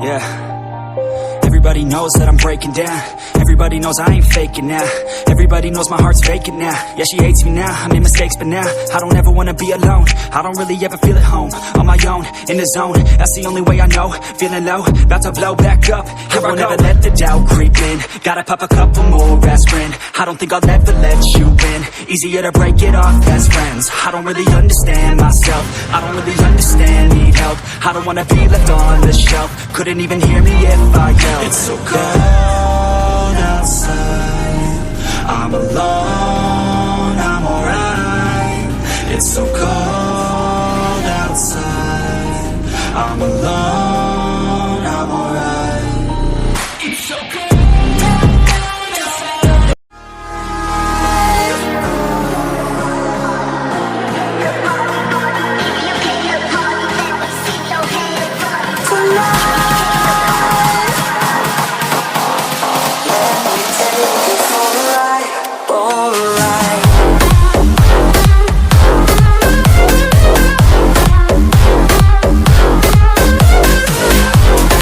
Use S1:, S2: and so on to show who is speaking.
S1: Yeah. Everybody knows that I'm breaking down. Everybody knows I ain't faking now. Everybody knows my heart's vacant now. Yeah, she hates me now, I made mistakes, but now I don't ever wanna be alone. I don't really ever feel at home. On my own, in the zone, that's the only way I know. Feeling low, about to blow back up. Here I won't ever let the doubt creep in. Gotta pop a couple more aspirin. I don't think I'll ever let you in. Easier to break it off best friends. I don't really understand myself. I don't really understand, need help. I don't wanna be left on the shelf. Couldn't even hear me if I yelled.
S2: It's so cold outside, I'm alone